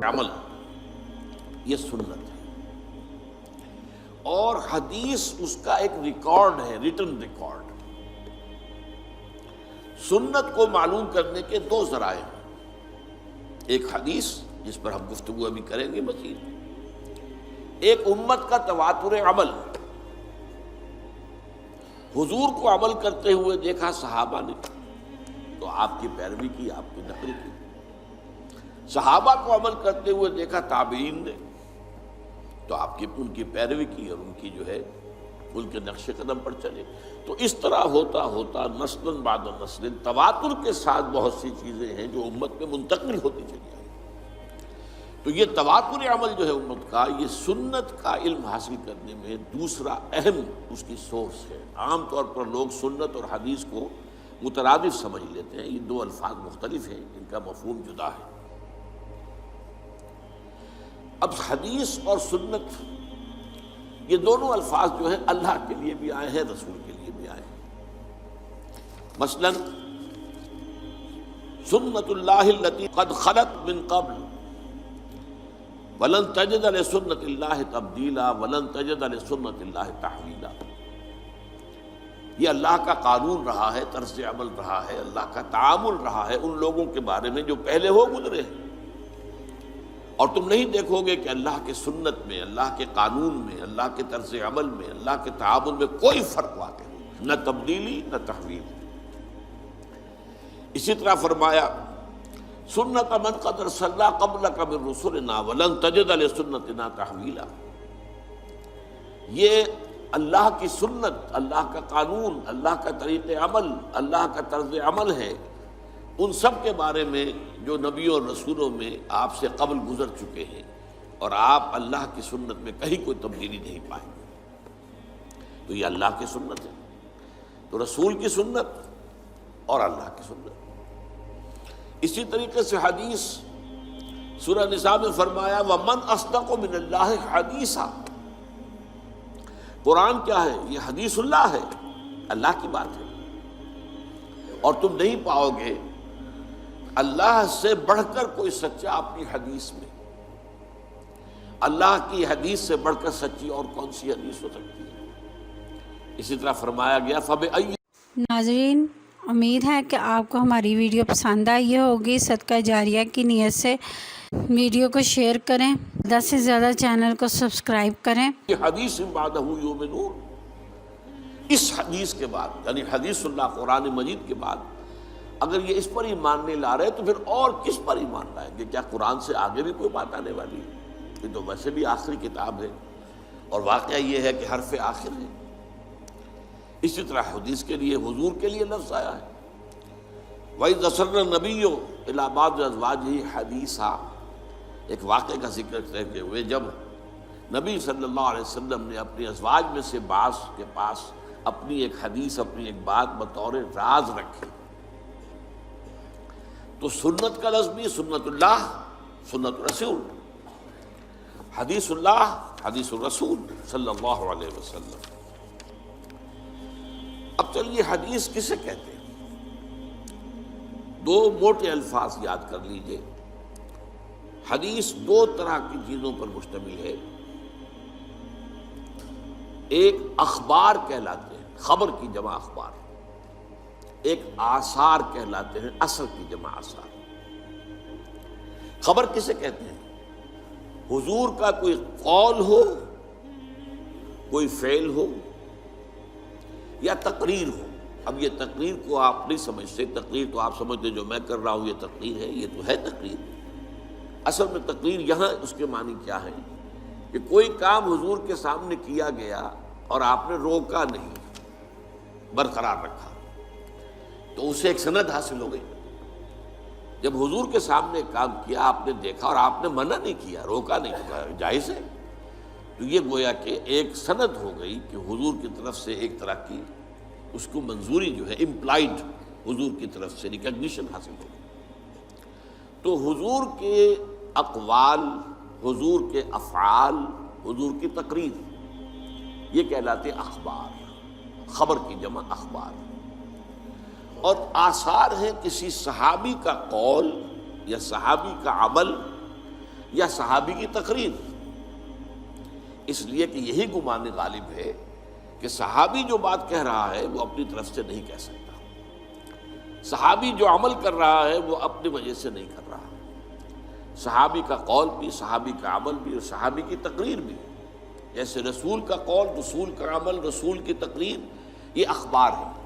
عمل یہ سنت ہے، اور حدیث اس کا ایک ریکارڈ ہے، ریٹن ریکارڈ۔ سنت کو معلوم کرنے کے دو ذرائع ہیں، ایک حدیث جس پر ہم گفتگو ابھی کریں گے مزید، ایک امت کا تواتر عمل۔ حضور کو عمل کرتے ہوئے دیکھا صحابہ نے تو آپ کی پیروی کی، آپ کی نقل کی۔ صحابہ کو عمل کرتے ہوئے دیکھا تابعین نے تو آپ کی ان کی پیروی کی اور ان کی جو ہے ان کے نقش قدم پر چلے۔ تو اس طرح ہوتا ہوتا نسل بعد نسل تواتر کے ساتھ بہت سی چیزیں ہیں جو امت میں منتقل ہوتی چلی آئی۔ تو یہ تواتر عمل جو ہے امت کا، یہ سنت کا علم حاصل کرنے میں دوسرا اہم اس کی سورس ہے۔ عام طور پر لوگ سنت اور حدیث کو مترادف سمجھ لیتے ہیں، یہ دو الفاظ مختلف ہیں، ان کا مفہوم جدا ہے۔ اب حدیث اور سنت یہ دونوں الفاظ جو ہیں اللہ کے لیے بھی آئے ہیں، رسول کے لیے بھی آئے ہیں۔ مثلا سنت اللہ التی قد خلت من قبل ولن تجد لسنت اللہ تبدیلا ولن تجد لسنت اللہ تحویلا۔ یہ اللہ کا قانون رہا ہے، طرز عمل رہا ہے، اللہ کا تعامل رہا ہے ان لوگوں کے بارے میں جو پہلے ہو گزرے ہیں، اور تم نہیں دیکھو گے کہ اللہ کے سنت میں، اللہ کے قانون میں، اللہ کے طرز عمل میں، اللہ کے تعامل میں کوئی فرق واقع ہو، نہ تبدیلی نہ تحویل۔ اسی طرح فرمایا سنت من قد ارسلنا قبلک من رسلنا ولن تجد لسنتنا تحویلا۔ یہ اللہ کی سنت، اللہ کا قانون، اللہ کا طریق عمل، اللہ کا طرز عمل ہے ان سب کے بارے میں جو نبیوں اور رسولوں میں آپ سے قبل گزر چکے ہیں، اور آپ اللہ کی سنت میں کہیں کوئی تبدیلی نہیں پائیں گے۔ تو یہ اللہ کی سنت ہے، تو رسول کی سنت اور اللہ کی سنت۔ اسی طریقے سے حدیث سورہ نساء میں فرمایا وَمَنْ أَصْدَقُ مِنَ اللَّهِ حَدِيثًا۔ قرآن کیا ہے؟ یہ حدیث اللہ ہے، اللہ کی بات ہے، اور تم نہیں پاؤ گے اللہ سے بڑھ کر کوئی سچا اپنی حدیث میں۔ اللہ کی حدیث سے بڑھ کر سچی اور کون سی حدیث ہو سکتی ہے؟ اسی طرح فرمایا گیا فَبِأَيِّ۔ ناظرین، امید ہے کہ آپ کو ہماری ویڈیو پسند آئی ہوگی۔ صدقہ جاریہ کی نیت سے ویڈیو کو شیئر کریں، زیادہ سے زیادہ چینل کو سبسکرائب کریں۔ حدیث بعدہ یؤمنون، اس حدیث کے بعد یعنی حدیث اللہ قرآن مجید کے بعد اگر یہ اس پر ایمان نہیں لا رہے تو پھر اور کس پر ایمان لائیں گے؟ کیا قرآن سے آگے بھی کوئی بات آنے والی ہے؟ یہ تو ویسے بھی آخری کتاب ہے، اور واقعہ یہ ہے کہ حرف آخر ہے۔ اسی طرح حدیث کے لیے، حضور کے لیے لفظ آیا ہے وَإِذْ أَسَرَّ النَّبِيُّ إِلَىٰ بَعْضِ أَزْوَاجِهِ حَدِيثًا۔ ایک واقعے کا ذکر کرتے ہوئے جب نبی صلی اللہ علیہ وسلم نے اپنی ازواج میں سے بعض کے پاس اپنی ایک حدیث، اپنی ایک بات بطور راز رکھی، تو سنت کا لفظ بھی سنت اللہ، سنت رسول، حدیث اللہ، حدیث الرسول صلی اللہ علیہ وسلم۔ اب چلیے حدیث کسے کہتے ہیں؟ دو موٹے الفاظ یاد کر لیجئے۔ حدیث دو طرح کی چیزوں پر مشتمل ہے، ایک اخبار کہلاتے ہیں، خبر کی جمع اخبار، ایک آثار کہلاتے ہیں، اثر کی جمع آثار۔ خبر کسے کہتے ہیں؟ حضور کا کوئی قول ہو، کوئی فعل ہو یا تقریر ہو۔ اب یہ تقریر کو آپ نہیں سمجھتے، تقریر تو آپ سمجھتے جو میں کر رہا ہوں یہ تقریر ہے، یہ تو ہے تقریر۔ اصل میں تقریر یہاں اس کے معنی کیا ہے کہ کوئی کام حضور کے سامنے کیا گیا اور آپ نے روکا نہیں، برقرار رکھا، تو اسے ایک سند حاصل ہو گئی۔ جب حضور کے سامنے کام کیا، آپ نے دیکھا اور آپ نے منع نہیں کیا، روکا نہیں، جائز ہے، تو یہ گویا کہ ایک سند ہو گئی کہ حضور کی طرف سے ایک طرح کی اس کو منظوری جو ہے امپلائڈ، حضور کی طرف سے ریکگنیشن حاصل ہو گئی۔ تو حضور کے اقوال، حضور کے افعال، حضور کی تقریر، یہ کہلاتے اخبار، خبر کی جمع اخبار۔ اور آثار ہیں کسی صحابی کا قول یا صحابی کا عمل یا صحابی کی تقریر، اس لیے کہ یہی گمان غالب ہے کہ صحابی جو بات کہہ رہا ہے وہ اپنی طرف سے نہیں کہہ سکتا، صحابی جو عمل کر رہا ہے وہ اپنی وجہ سے نہیں کر رہا، صحابی کا قول بھی، صحابی کا عمل بھی، اور صحابی کی تقریر بھی، جیسے رسول کا قول، رسول کا عمل، رسول کی تقریر، یہ اخبار ہے،